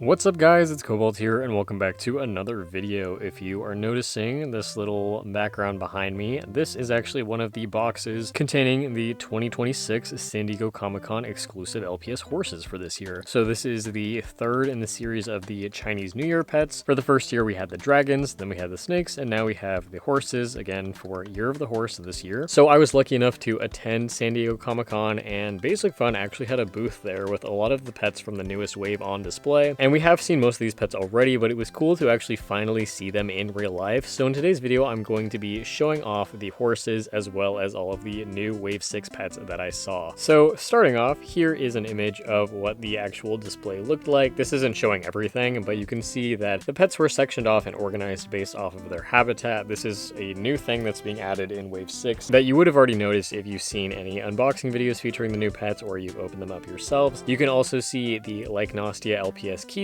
What's up guys, it's Cobalt here and welcome back to another video. If you are noticing this little background behind me, this is actually one of the boxes containing the 2026 San Diego Comic-Con exclusive LPS horses for this year. So this is the third in the series of the Chinese New Year pets. For the first year we had the dragons, then we had the snakes, and now we have the horses again for Year of the Horse this year. So I was lucky enough to attend San Diego Comic-Con, and Basic Fun actually had a booth there with a lot of the pets from the newest wave on display. And we have seen most of these pets already, but it was cool to actually finally see them in real life. So in today's video, I'm going to be showing off the horses as well as all of the new Wave 6 pets that I saw. So starting off, here is an image of what the actual display looked like. This isn't showing everything, but you can see that the pets were sectioned off and organized based off of their habitat. This is a new thing that's being added in Wave 6 that you would have already noticed if you've seen any unboxing videos featuring the new pets or you've opened them up yourselves. You can also see the Lycnostia LPS keychains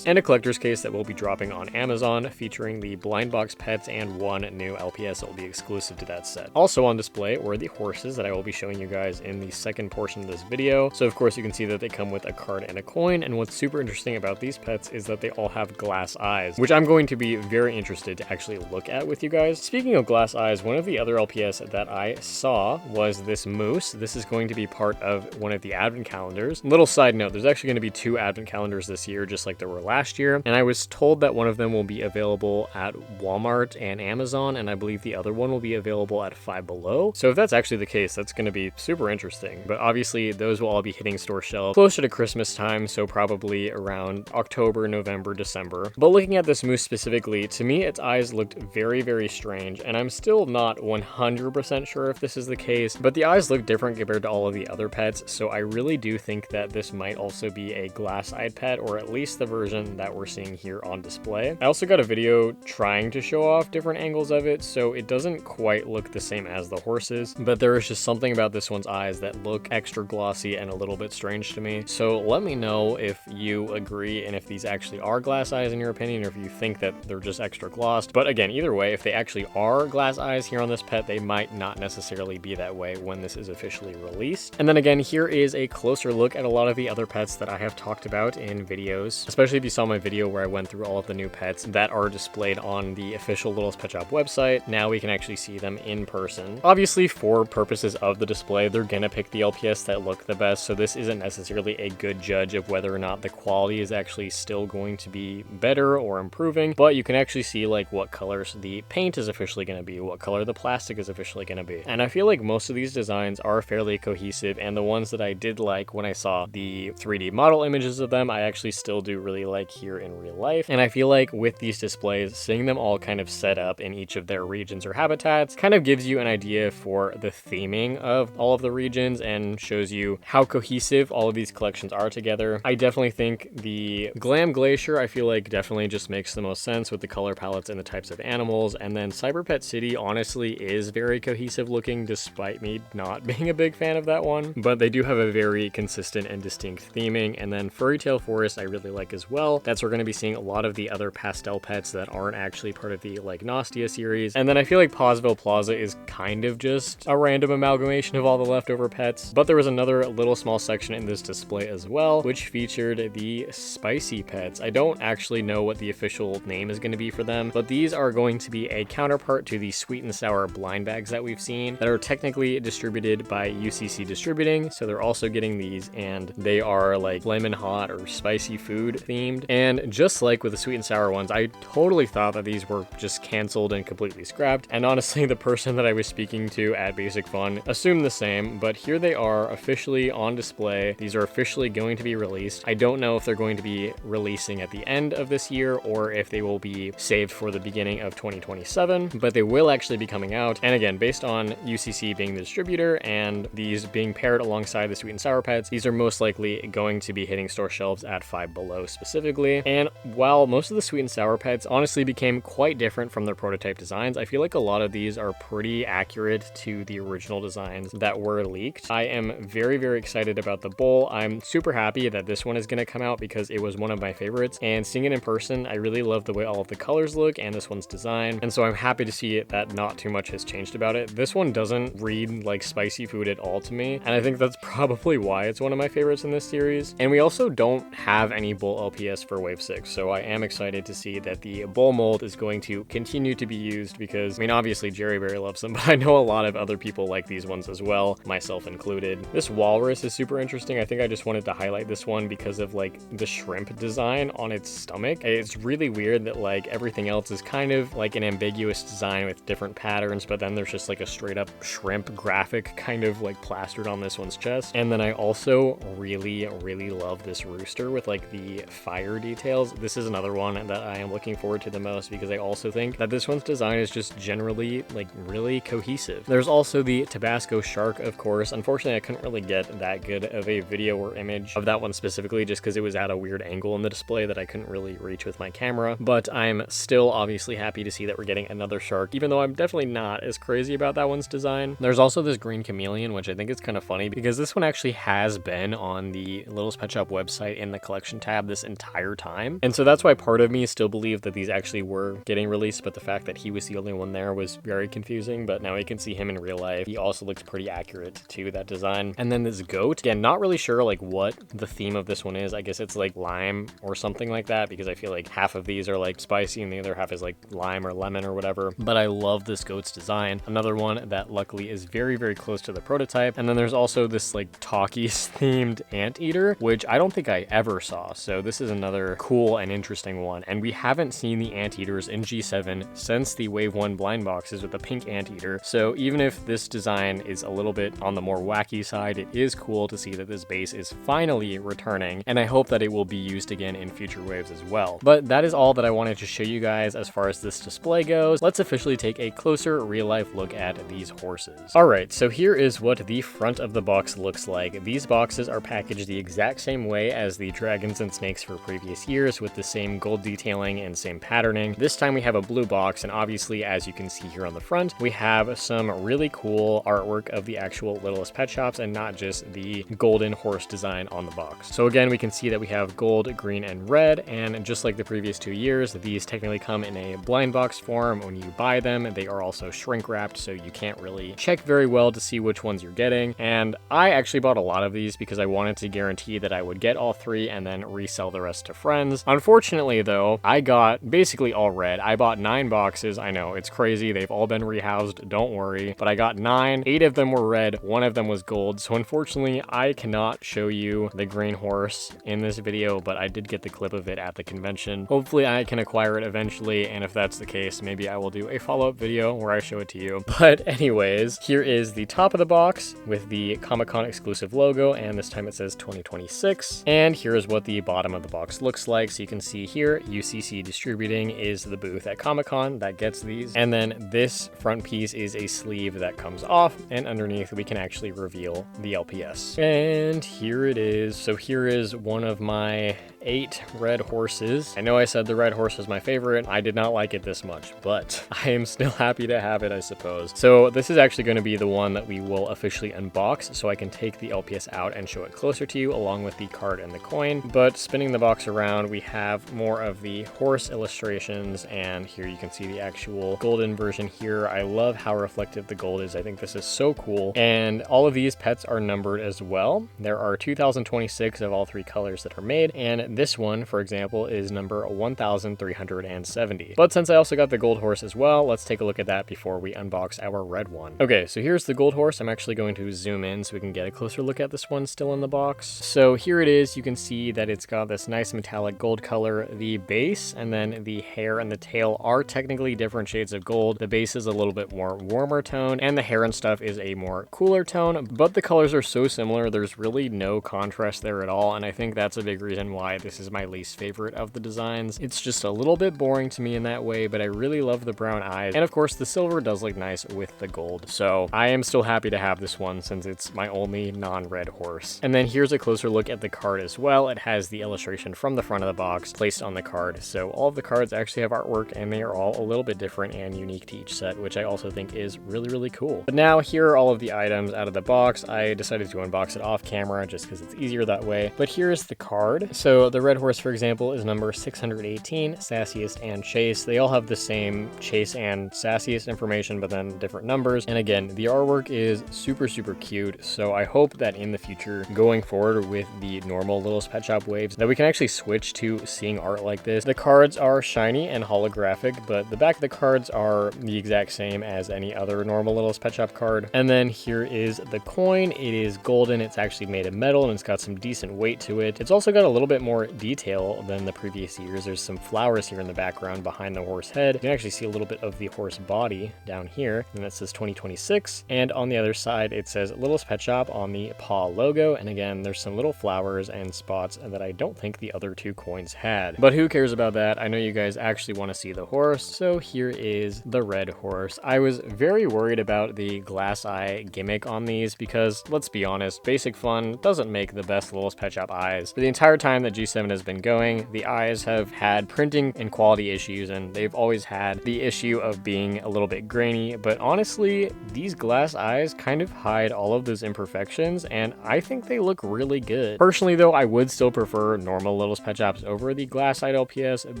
and a collector's case that will be dropping on Amazon featuring the blind box pets and one new LPS that will be exclusive to that set. Also on display were the horses that I will be showing you guys in the second portion of this video. So of course you can see that they come with a card and a coin, and what's super interesting about these pets is that they all have glass eyes, which I'm going to be very interested to actually look at with you guys. Speaking of glass eyes, one of the other LPS that I saw was this moose. This is going to be part of one of the advent calendars. Little side note, there's actually going to be 2 advent calendars this year, just like there were last year, and I was told that one of them will be available at Walmart and Amazon, and I believe the other one will be available at Five Below. So if that's actually the case, that's going to be super interesting. But obviously those will all be hitting store shelves closer to Christmas time, so probably around October, November, December. But looking at this moose specifically, to me its eyes looked very, very strange, and I'm still not 100% sure if this is the case, but the eyes look different compared to all of the other pets, so I really do think that this might also be a glass-eyed pet, or at least the version that we're seeing here on display. I also got a video trying to show off different angles of it, so it doesn't quite look the same as the horses, but there is just something about this one's eyes that look extra glossy and a little bit strange to me. So let me know if you agree and if these actually are glass eyes in your opinion, or if you think that they're just extra glossed. But again, either way, if they actually are glass eyes here on this pet, they might not necessarily be that way when this is officially released. And then again, here is a closer look at a lot of the other pets that I have talked about in videos, especially if you saw my video where I went through all of the new pets that are displayed on the official Littlest Pet Shop website. Now we can actually see them in person. Obviously, for purposes of the display, they're gonna pick the LPS that look the best, so this isn't necessarily a good judge of whether or not the quality is actually still going to be better or improving, but you can actually see like what colors the paint is officially gonna be, what color the plastic is officially gonna be. And I feel like most of these designs are fairly cohesive, and the ones that I did like when I saw the 3D model images of them, I actually still do really like here in real life. And I feel like with these displays, seeing them all kind of set up in each of their regions or habitats kind of gives you an idea for the theming of all of the regions and shows you how cohesive all of these collections are together. I definitely think the Glam Glacier, I feel like definitely just makes the most sense with the color palettes and the types of animals. And then Cyber Pet City honestly is very cohesive looking, despite me not being a big fan of that one, but they do have a very consistent and distinct theming. And then Furry Tail Forest I really like as well. That's where we're going to be seeing a lot of the other pastel pets that aren't actually part of the Lycnostia series. And then I feel like Pausville Plaza is kind of just a random amalgamation of all the leftover pets. But there was another little small section in this display as well, which featured the spicy pets. I don't actually know what the official name is going to be for them, but these are going to be a counterpart to the sweet and sour blind bags that we've seen that are technically distributed by UCC Distributing. So they're also getting these, and they are like lemon hot or spicy food themed. And just like with the sweet and sour ones, I totally thought that these were just canceled and completely scrapped. And honestly, the person that I was speaking to at Basic Fun assumed the same, but here they are officially on display. These are officially going to be released. I don't know if they're going to be releasing at the end of this year or if they will be saved for the beginning of 2027, but they will actually be coming out. And again, based on UCC being the distributor and these being paired alongside the sweet and sour pets, these are most likely going to be hitting store shelves at Five Below specifically. And while most of the sweet and sour pets honestly became quite different from their prototype designs, I feel like a lot of these are pretty accurate to the original designs that were leaked. I am very, very excited about the bowl. I'm super happy that this one is going to come out because it was one of my favorites, and seeing it in person, I really love the way all of the colors look and this one's design, and so I'm happy to see it that not too much has changed about it. This one doesn't read like spicy food at all to me, and I think that's probably why it's one of my favorites in this series. And we also don't have any bull LPS for Wave 6, so I am excited to see that the bull mold is going to continue to be used because, I mean, obviously Jerry very loves them, but I know a lot of other people like these ones as well, myself included. This walrus is super interesting. I think I just wanted to highlight this one because of like the shrimp design on its stomach. It's really weird that like everything else is kind of like an ambiguous design with different patterns, but then there's just like a straight up shrimp graphic kind of like plastered on this one's chest. And then I also really love this rooster with like the fire details. This is another one that I am looking forward to the most because I also think that this one's design is just generally like really cohesive. There's also the Tabasco shark, of course. Unfortunately, I couldn't really get that good of a video or image of that one specifically just because it was at a weird angle in the display that I couldn't really reach with my camera, but I'm still obviously happy to see that we're getting another shark, even though I'm definitely not as crazy about that one's design. There's also this green chameleon, which I think is kind of funny because this one actually has been on the Littlest Pet Shop website in the collection tab this entire time, and so that's why part of me still believed that these actually were getting released, but the fact that he was the only one there was very confusing. But now we can see him in real life. He also looks pretty accurate to that design. And then this goat, again, not really sure like what the theme of this one is. I guess it's like lime or something like that because I feel like half of these are like spicy and the other half is like lime or lemon or whatever. But I love this goat's design. Another one that luckily is very close to the prototype. And then there's also this like Talkies themed anteater, which I don't think I ever saw. So this is another cool and interesting one. And we haven't seen the anteaters in G7 since the Wave 1 blind boxes with the pink anteater. So even if this design is a little bit on the more wacky side, it is cool to see that this base is finally returning, and I hope that it will be used again in future waves as well. But that is all that I wanted to show you guys as far as this display goes. Let's officially take a closer real-life look at these horses. Alright, so here is what the front of the box looks like. These boxes are packaged the exact same way as the dragons and snakes for previous years, with the same gold detailing and same patterning. This time we have a blue box, and obviously, as you can see here on the front, we have some really cool artwork of the actual Littlest Pet Shops and not just the golden horse design on the box. So again, we can see that we have gold, green, and red, and just like the previous 2 years, these technically come in a blind box form. When you buy them, they are also shrink wrapped, so you can't really check very well to see which ones you're getting. And I actually bought a lot of these because I wanted to guarantee that I would get all 3 and then resell the rest to friends. Unfortunately though, I got basically all red. I bought 9 boxes. I know, it's crazy. They've all been rehoused, don't worry. But I got 9. 8 of them were red, 1 of them was gold. So unfortunately, I cannot show you the green horse in this video, but I did get the clip of it at the convention. Hopefully I can acquire it eventually, and if that's the case, maybe I will do a follow-up video where I show it to you. But anyways, here is the top of the box with the Comic-Con exclusive logo, and this time it says 2026. And here is what the bottom of the box looks like. So you can see here, UCC Distributing is the booth at Comic-Con that gets these. And then this front piece is a sleeve that comes off, and underneath we can actually reveal the LPS. And here it is. So here is one of my 8 red horses. I know I said the red horse was my favorite. I did not like it this much, but I am still happy to have it, I suppose. So this is actually going to be the one that we will officially unbox, so I can take the LPS out and show it closer to you along with the card and the coin. But spinning the box around, we have more of the horse illustrations, and here you can see the actual golden version here. I love how reflective the gold is. I think this is so cool. And all of these pets are numbered as well. There are 2026 of all 3 colors that are made, and this one, for example, is number 1370. But since I also got the gold horse as well, let's take a look at that before we unbox our red one. Okay, so here's the gold horse. I'm actually going to zoom in so we can get a closer look at this one still in the box. So here it is. You can see that it's got this nice metallic gold color. The base and then the hair and the tail are technically different shades of gold. The base is a little bit more warmer tone, and the hair and stuff is a more cooler tone, but the colors are so similar, there's really no contrast there at all, and I think that's a big reason why this is my least favorite of the designs. It's just a little bit boring to me in that way, but I really love the brown eyes, and of course the silver does look nice with the gold, so I am still happy to have this one since it's my only non-red horse. And then here's a closer look at the card as well. It has the illustration from the front of the box placed on the card, so all of the cards actually have artwork, and they are all a little bit different and unique to each set, which I also think is really cool. But now here are all of the items out of the box. I decided to unbox it off camera just because it's easier that way. But here's the card. So the red horse, for example, is number 618, sassiest and chase. They all have the same chase and sassiest information, but then different numbers. And again, the artwork is super, super cute. So I hope that in the future, going forward with the normal Littlest Pet Shop waves, that we can actually switch to seeing art like this. The cards are shiny and holographic, but the back of the cards are the exact same as any other normal Littlest Pet Shop card. And then here is the coin. It is golden. It's actually made of metal and it's got some decent weight to it. It's also got a little bit more detail than the previous years. There's some flowers here in the background behind the horse head. You can actually see a little bit of the horse body down here, and that says 2026. And on the other side, it says Littlest Pet Shop on the paw logo. And again, there's some little flowers and spots that I don't think the other two coins had. But who cares about that? I know you guys actually want to see the horse, so here is the red horse. I was very worried about the glass eye gimmick on these because, let's be honest, basic fun doesn't make the best Littlest Pet Shop eyes. For the entire time that G7 has been going, the eyes have had printing and quality issues, and they've always had the issue of being a little bit grainy, but honestly, these glass eyes kind of hide all of those imperfections, and I think they look really good. Personally though, I would still prefer normal Littlest Pet Shops over the glass-eyed LPS,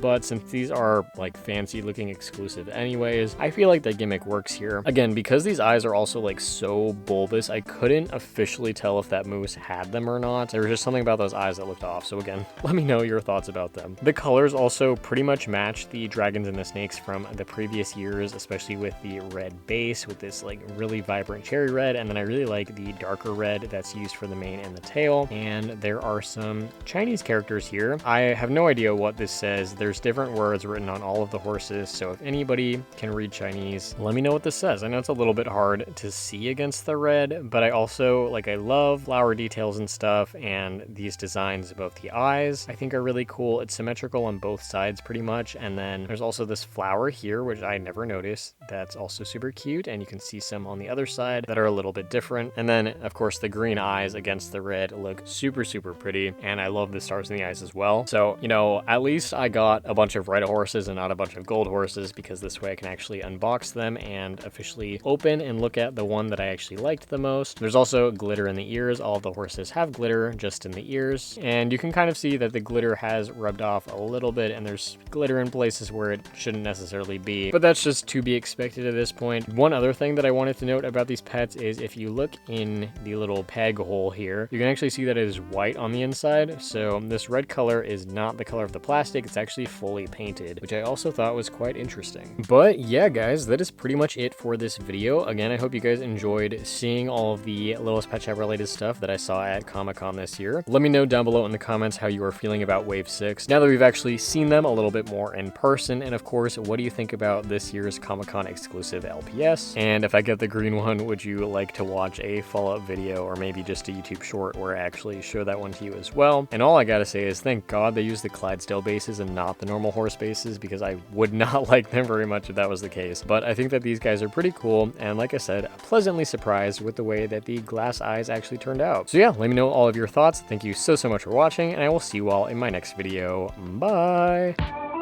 but since these are like fancy looking exclusive anyways, I feel like the gimmick works here. Again, because these eyes are also like so bulbous, I couldn't officially tell if that moose had them or not. There was just something about those eyes that looked off, so again, let me know your thoughts about them. The colors also pretty much match the dragons and the snakes from the previous years, especially with the red base with this like really vibrant cherry red, and then I really like the darker red that's used for the mane and the tail. And there are some Chinese characters here. I have no idea what this says. There's different words written on all of the horses, so if anybody can read Chinese, let me know what this says. I know it's a little bit hard to see against the red, but I also I love flower details and stuff, and these designs above the eyes I think are really cool. It's symmetrical on both sides pretty much, and then there's also this flower here which I never noticed that's also super cute, and you can see some on the other side that are a little bit different. And then of course the green eyes against the red look super, super pretty, and I love the stars in the eyes as well. So, you know, at least I got a bunch of red horses and not a bunch of gold horses, because this way I can actually unbox them and officially open and look at the one that I actually liked the most. There's also glitter in the ears. All of the horses have glitter just in the ears, and you can kind of see that the glitter has rubbed off a little bit, and there's glitter in places where it shouldn't necessarily be, but that's just to be expected at this point. One other thing that I wanted to note about these pets is if you look in the little peg hole here, you can actually see that it is white on the inside. So this red color is not the color of the plastic, it's actually fully painted, which I also thought was quite interesting. But yeah guys, that is pretty much it for this video. Again, I hope you guys enjoyed seeing all of the Littlest Pet Shop related stuff that I saw at Comic-Con this year. Let me know down below in the comments how you are feeling about Wave 6 now that we've actually seen them a little bit more in person, and of course, what do you think about this year's Comic-Con exclusive LPS? And if I get the green one, would you like to watch a follow-up video or maybe just a YouTube short where I actually show that one to you as well? And all I gotta say is thank God they used the Clydesdale bases and not the normal horse bases, because I would not like them very much if that was the case. But I think that these guys are pretty cool, and like I said, pleasantly surprised with the way that the glass eyes actually turned out. So yeah, let me know all of your thoughts. Thank you so much for watching, and I will see you all in my next video. Bye!